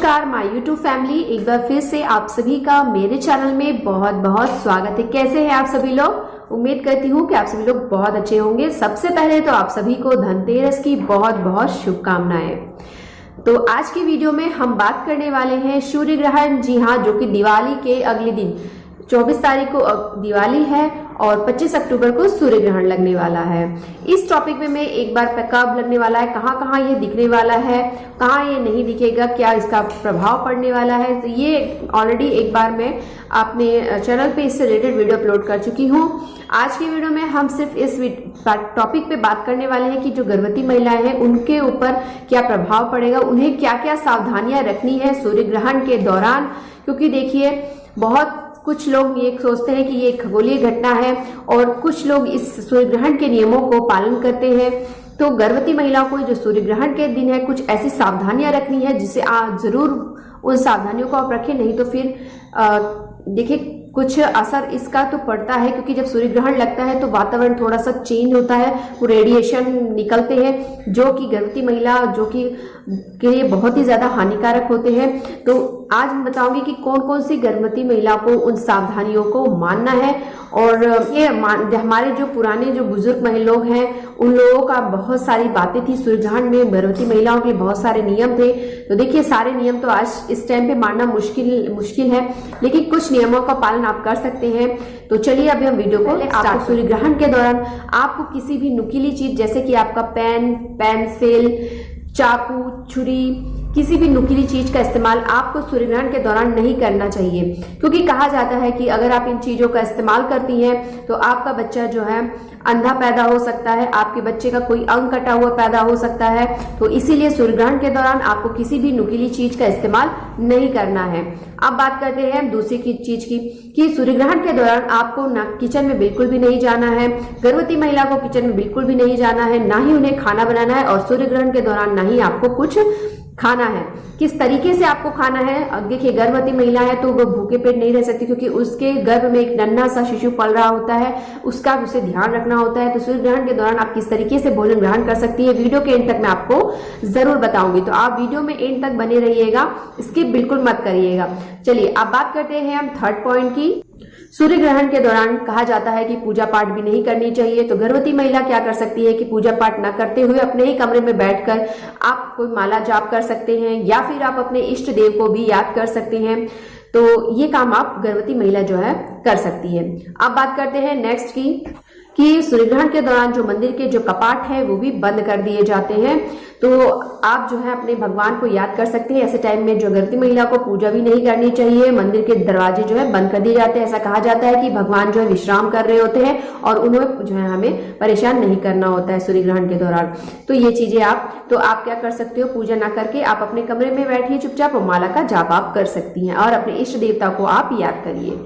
नमस्कार my YouTube family, एक बार फिर से आप सभी का मेरे चैनल में बहुत बहुत स्वागत है। कैसे हैं आप सभी लोग? उम्मीद करती हूँ कि आप सभी लोग बहुत अच्छे होंगे। सबसे पहले तो आप सभी को धनतेरस की बहुत बहुत शुभकामनाएं। तो आज की वीडियो में हम बात करने वाले हैं सूर्य ग्रहण। जी हाँ, जो कि दिवाली के अगले दिन 24 तारीख को दिवाली है और 25 अक्टूबर को सूर्य ग्रहण लगने वाला है। इस टॉपिक में मैं एक बार कब लगने वाला है, कहाँ कहाँ ये दिखने वाला है, कहाँ ये नहीं दिखेगा, क्या इसका प्रभाव पड़ने वाला है, तो ये ऑलरेडी एक बार मैं अपने चैनल पे इससे रिलेटेड वीडियो अपलोड कर चुकी हूँ। आज की वीडियो में हम सिर्फ इस टॉपिक पे बात करने वाले हैं कि जो गर्भवती महिलाएं हैं उनके ऊपर क्या प्रभाव पड़ेगा, उन्हें क्या क्या सावधानियां रखनी है सूर्य ग्रहण के दौरान। क्योंकि देखिए, बहुत कुछ लोग ये सोचते हैं कि ये खगोलीय घटना है और कुछ लोग इस सूर्य ग्रहण के नियमों को पालन करते हैं। तो गर्भवती महिलाओं को जो सूर्य ग्रहण के दिन है कुछ ऐसी सावधानियां रखनी है जिससे आप जरूर उन सावधानियों को आप रखें, नहीं तो फिर देखिए कुछ असर इसका तो पड़ता है। क्योंकि जब सूर्य ग्रहण लगता है तो वातावरण थोड़ा सा चेंज होता है, वो रेडिएशन निकलते हैं जो कि गर्भवती महिला जो कि के लिए बहुत ही ज्यादा हानिकारक होते हैं। तो आज मैं बताऊंगी कि कौन कौन सी गर्भवती महिला को उन सावधानियों को मानना है। और ये हमारे जो पुराने जो बुजुर्ग लोग हैं उन लोगों का बहुत सारी बातें थी सूर्य ग्रहण में, गर्भवती महिलाओं के लिए बहुत सारे नियम थे। तो देखिए, सारे नियम तो आज इस टाइम पे मानना मुश्किल है, लेकिन कुछ नियमों का पालन आप कर सकते हैं। तो चलिए अभी हम वीडियो को आपको सूर्य ग्रहण के दौरान आपको किसी भी नुकीली चीज जैसे कि आपका पेन, पेंसिल, चाकू, छुरी, किसी भी नुकीली चीज का इस्तेमाल आपको सूर्य ग्रहण के दौरान नहीं करना चाहिए। क्योंकि कहा जाता है कि अगर आप इन चीजों का इस्तेमाल करती हैं तो आपका बच्चा जो है अंधा पैदा हो सकता है, आपके बच्चे का कोई अंग कटा हुआ पैदा हो सकता है। तो इसीलिए सूर्य ग्रहण के दौरान आपको किसी भी नुकीली चीज का इस्तेमाल नहीं करना है। अब बात करते हैं दूसरी चीज की कि सूर्य ग्रहण के दौरान आपको ना किचन में बिल्कुल भी नहीं जाना है। गर्भवती महिला को किचन में बिल्कुल भी नहीं जाना है, ना ही उन्हें खाना बनाना है और सूर्य ग्रहण के दौरान ना ही आपको कुछ खाना है। किस तरीके से आपको खाना है? अब देखिए, गर्भवती महिला है तो वो भूखे पेट नहीं रह सकती, क्योंकि उसके गर्भ में एक नन्हा सा शिशु पल रहा होता है, उसका उसे ध्यान रखना होता है। तो सूर्य ग्रहण के दौरान आप किस तरीके से भोजन ग्रहण कर सकती है, वीडियो के एंड तक मैं आपको जरूर बताऊंगी। तो आप वीडियो में एंड तक बने रहिएगा, स्किप बिल्कुल मत करिएगा। चलिए अब बात करते हैं हम थर्ड पॉइंट की। सूर्य ग्रहण के दौरान कहा जाता है कि पूजा पाठ भी नहीं करनी चाहिए। तो गर्भवती महिला क्या कर सकती है कि पूजा पाठ न करते हुए अपने ही कमरे में बैठकर आप कोई माला जाप कर सकते हैं, या फिर आप अपने इष्ट देव को भी याद कर सकते हैं। तो ये काम आप गर्भवती महिला जो है कर सकती है। अब बात करते हैं नेक्स्ट की कि सूर्य ग्रहण के दौरान जो मंदिर के जो कपाट है वो भी बंद कर दिए जाते हैं। तो आप जो है अपने भगवान को याद कर सकते हैं। ऐसे टाइम में जो गर्भवती महिला को पूजा भी नहीं करनी चाहिए, मंदिर के दरवाजे जो है बंद कर दिए जाते हैं। ऐसा कहा जाता है कि भगवान जो है विश्राम कर रहे होते हैं और उन्हें जो है हमें परेशान नहीं करना होता है सूर्य ग्रहण के दौरान। तो ये चीजें आप क्या कर सकते हो, पूजा ना करके आप अपने कमरे में बैठिए चुपचाप और माला का जाप आप कर सकती हैं और अपने इष्ट देवता को आप याद करिए।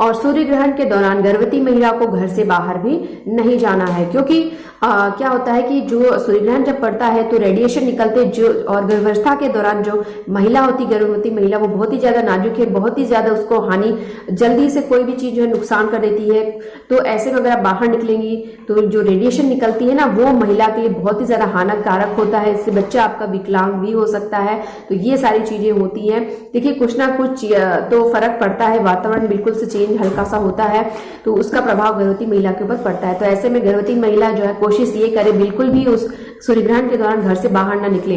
और सूर्य ग्रहण के दौरान गर्भवती महिला को घर से बाहर भी नहीं जाना है, क्योंकि क्या होता है कि जो सूर्य ग्रहण जब पड़ता है तो रेडिएशन निकलते जो और गर्भावस्था के दौरान जो महिला होती, गर्भवती महिला, वो बहुत ही ज्यादा नाजुक है, बहुत ही ज्यादा उसको हानि जल्दी से कोई भी चीज जो है नुकसान कर देती है। तो ऐसे में अगर आप बाहर निकलेंगी तो जो रेडिएशन निकलती है ना, वो महिला के लिए बहुत ही ज्यादा हानिकारक होता है। इससे बच्चा आपका विकलांग भी हो सकता है। तो ये सारी चीजें होती हैं। देखिए, कुछ ना कुछ तो फर्क पड़ता है, वातावरण बिल्कुल से चेंज हल्का सा होता है तो उसका प्रभाव गर्भवती महिला के ऊपर पड़ता है। तो ऐसे में गर्भवती महिला जो है कोशिश ये करे बिल्कुल भी उस सूर्य ग्रहण के दौरान घर से बाहर ना निकले।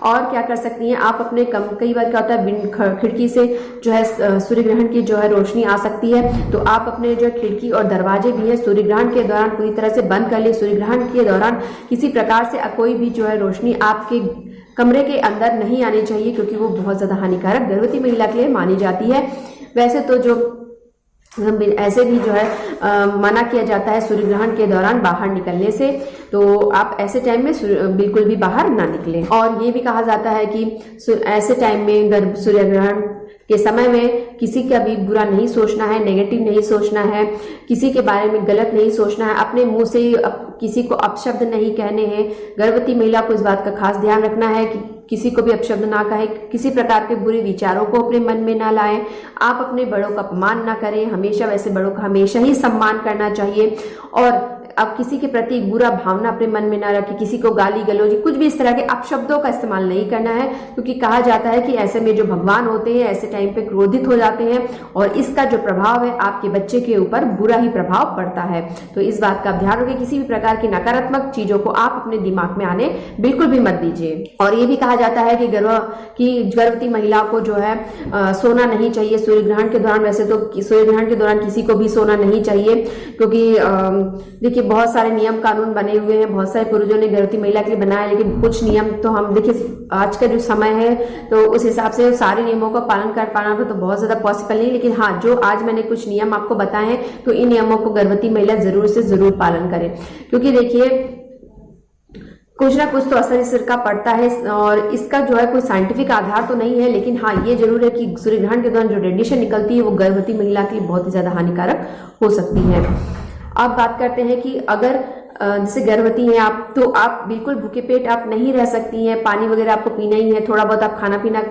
और क्या कर सकती हैं आप अपने कई बार क्या होता है खिड़की से जो है सूर्य ग्रहण की जो है रोशनी आ सकती है। तो आप अपने जो खिड़की और दरवाजे भी है सूर्य ग्रहण के दौरान पूरी तरह से बंद कर ले। सूर्य ग्रहण के दौरान किसी प्रकार से कोई भी जो है रोशनी आपके कमरे के अंदर नहीं आनी चाहिए, क्योंकि वो बहुत ज्यादा हानिकारक गर्भवती महिला के लिए मानी जाती है। वैसे तो जो ऐसे भी जो है मना किया जाता है सूर्य ग्रहण के दौरान बाहर निकलने से। तो आप ऐसे टाइम में बिल्कुल भी बाहर ना निकलें। और ये भी कहा जाता है कि ऐसे टाइम में सूर्य ग्रहण के समय में किसी का भी बुरा नहीं सोचना है, नेगेटिव नहीं सोचना है, किसी के बारे में गलत नहीं सोचना है, अपने मुंह से किसी को अपशब्द नहीं कहने हैं। गर्भवती महिला को इस बात का खास ध्यान रखना है कि किसी को भी अपशब्द ना कहे, किसी प्रकार के बुरे विचारों को अपने मन में ना लाएं। आप अपने बड़ों का अपमान ना करें, हमेशा वैसे बड़ों का हमेशा ही सम्मान करना चाहिए। और आप किसी के प्रति बुरा भावना अपने मन में ना रखें, किसी को गाली गलौज कुछ भी इस तरह के आप शब्दों का इस्तेमाल नहीं करना है, क्योंकि कहा जाता है कि ऐसे में जो भगवान होते हैं ऐसे टाइम पे क्रोधित हो जाते हैं और इसका जो प्रभाव है आपके बच्चे के ऊपर बुरा ही प्रभाव पड़ता है। तो इस बात का ध्यान रखें, किसी भी प्रकार की नकारात्मक चीजों को आप अपने दिमाग में आने बिल्कुल भी मत दीजिए। और ये भी कहा जाता है कि गर्भवती महिला को जो है सोना नहीं चाहिए सूर्य ग्रहण के दौरान। वैसे तो सूर्य ग्रहण के दौरान किसी को भी सोना नहीं चाहिए, क्योंकि देखिए बहुत सारे नियम कानून बने हुए हैं, बहुत सारे पूर्वजों ने गर्भवती महिला के लिए बनाया, लेकिन कुछ नियम तो हम देखिए आज का जो समय है तो उस हिसाब से सारे नियमों का पालन कर पाना तो बहुत ज्यादा पॉसिबल नहीं, लेकिन हाँ जो आज मैंने कुछ नियम आपको बताए हैं तो इन नियमों को गर्भवती महिला जरूर से जरूर पालन करें, क्योंकि देखिए कुछ ना कुछ तो असर इस का पड़ता है और इसका जो है कोई साइंटिफिक आधार तो नहीं है, लेकिन हाँ ये जरूर है कि सूर्य ग्रहण के दौरान जो रेडिएशन निकलती है वो गर्भवती महिला के लिए बहुत ही ज्यादा हानिकारक हो सकती है। अब बात करते हैं कि अगर जैसे गर्भवती हैं आप, तो आप बिल्कुल भूखे पेट आप नहीं रह सकती हैं, पानी वगैरह आपको पीना ही है, थोड़ा बहुत आप खाना पीना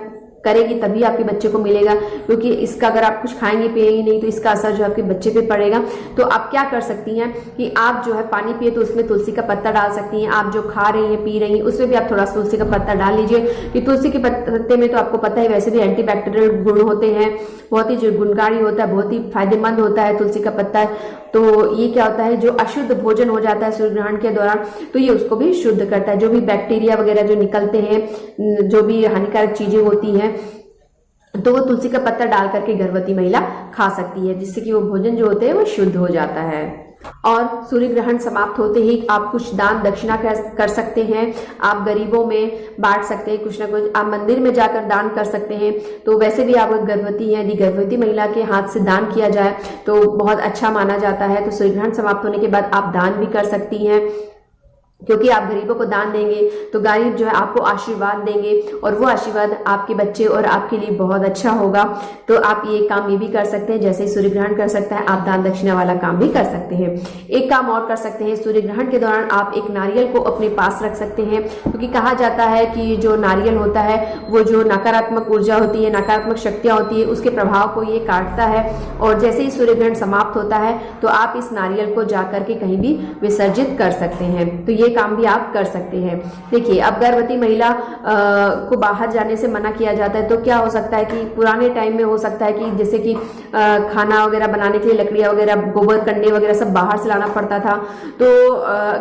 करेगी तभी आपके बच्चे को मिलेगा, क्योंकि इसका अगर आप कुछ खाएंगे पिएंगे नहीं तो इसका असर जो आपके बच्चे पे पड़ेगा। तो आप क्या कर सकती हैं कि आप जो है पानी पिए तो उसमें तुलसी का पत्ता डाल सकती हैं, आप जो खा रही हैं पी रही हैं उसमें भी आप थोड़ा सा तुलसी का पत्ता डाल लीजिए, कि तुलसी के पत्ते में तो आपको पता है वैसे भी एंटीबैक्टीरियल गुण होते हैं, बहुत ही जो गुणकारी होता है, बहुत ही फायदेमंद होता है तुलसी का पत्ता। तो ये क्या होता है, जो अशुद्ध भोजन हो जाता है सूर्य ग्रहण के दौरान तो ये उसको भी शुद्ध करता है, जो भी बैक्टीरिया वगैरह जो निकलते हैं, जो भी हानिकारक चीजें होती हैं तो वो तुलसी का पत्ता डाल करके गर्भवती महिला खा सकती है, जिससे कि वो भोजन जो होते हैं वो शुद्ध हो जाता है। और सूर्य ग्रहण समाप्त होते ही आप कुछ दान दक्षिणा कर सकते हैं, आप गरीबों में बांट सकते हैं, कुछ ना कुछ आप मंदिर में जाकर दान कर सकते हैं। तो वैसे भी आप गर्भवती हैं, यदि गर्भवती महिला के हाथ से दान किया जाए तो बहुत अच्छा माना जाता है। तो सूर्य ग्रहण समाप्त होने के बाद आप दान भी कर सकती हैं, क्योंकि आप गरीबों को दान देंगे तो गरीब जो है आपको आशीर्वाद देंगे और वो आशीर्वाद आपके बच्चे और आपके लिए बहुत अच्छा होगा। तो आप ये काम ये भी कर सकते हैं, जैसे ही सूर्य ग्रहण कर सकता है आप दान दक्षिणा वाला काम भी कर सकते हैं। एक काम और कर सकते हैं, सूर्य ग्रहण के दौरान आप एक नारियल को अपने पास रख सकते हैं, क्योंकि कहा जाता है कि जो नारियल होता है वो जो नकारात्मक ऊर्जा होती है, नकारात्मक शक्तियां होती है, उसके प्रभाव को ये काटता है। और जैसे ही सूर्य ग्रहण समाप्त होता है तो आप इस नारियल को जाकर के कहीं भी विसर्जित कर सकते हैं। तो ये काम भी आप कर सकते हैं। देखिए अब गर्भवती महिला को बाहर जाने से मना किया जाता है, तो क्या हो सकता है कि पुराने टाइम में हो सकता है कि जैसे कि खाना वगैरह बनाने के लिए लकड़ियां वगैरह, गोबर कंडे वगैरह सब बाहर से लाना पड़ता था, तो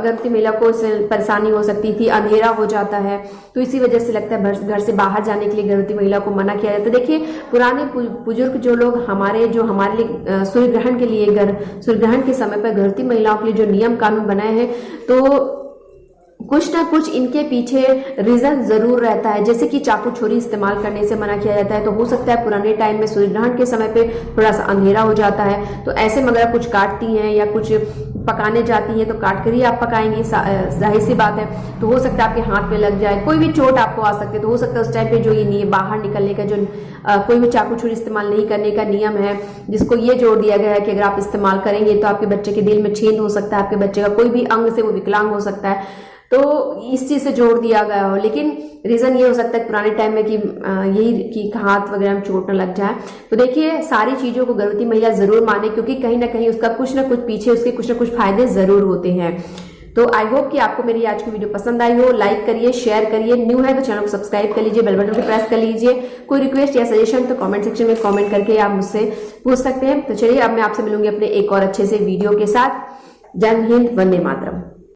गर्भवती महिला को परेशानी हो सकती थी, अंधेरा हो जाता है, तो इसी वजह से लगता है घर से बाहर जाने के लिए गर्भवती महिला को मना किया जाता है। देखिए पुराने बुजुर्ग जो लोग हमारे लिए सूर्य ग्रहण के लिए सूर्य ग्रहण के समय पर गर्भवती महिलाओं के लिए जो नियम कानून बनाए हैं तो कुछ ना कुछ इनके पीछे रीजन जरूर रहता है। जैसे कि चाकू छुरी इस्तेमाल करने से मना किया जाता है, तो हो सकता है पुराने टाइम में सूर्य ग्रहण के समय पे थोड़ा सा अंधेरा हो जाता है, तो ऐसे में अगर कुछ काटती हैं या कुछ पकाने जाती हैं तो काट कर ही आप पकाएंगी, जाहिर सी बात है। तो हो सकता है आपके हाथ में लग जाए, कोई भी चोट आपको आ सकती है, तो हो सकता है उस टाइम पे जो ये बाहर निकलने का जो कोई भी चाकू छुरी इस्तेमाल नहीं करने का नियम है, जिसको ये जोड़ दिया गया है कि अगर आप इस्तेमाल करेंगे तो आपके बच्चे के दिल में छेद हो सकता है, आपके बच्चे का कोई भी अंग से वो विकलांग हो सकता है, तो इस चीज से जोड़ दिया गया हो। लेकिन रीजन ये हो सकता है पुराने टाइम में कि यही कि हाथ वगैरह में चोट न लग जाए। तो देखिए सारी चीजों को गर्भवती महिला जरूर माने, क्योंकि कहीं ना कहीं उसका कुछ ना कुछ पीछे उसके कुछ ना कुछ फायदे जरूर होते हैं। तो आई होप कि आपको मेरी आज की वीडियो पसंद आई हो। लाइक करिए, शेयर करिए, न्यू है तो चैनल को सब्सक्राइब कर लीजिए, बेल बटन को प्रेस कर लीजिए। कोई रिक्वेस्ट या सजेशन तो कमेंट सेक्शन में कमेंट करके आप मुझसे पूछ सकते हैं। तो चलिए अब मैं आपसे मिलूंगी अपने एक और अच्छे से वीडियो के साथ। जय हिंद, वंदे मातरम।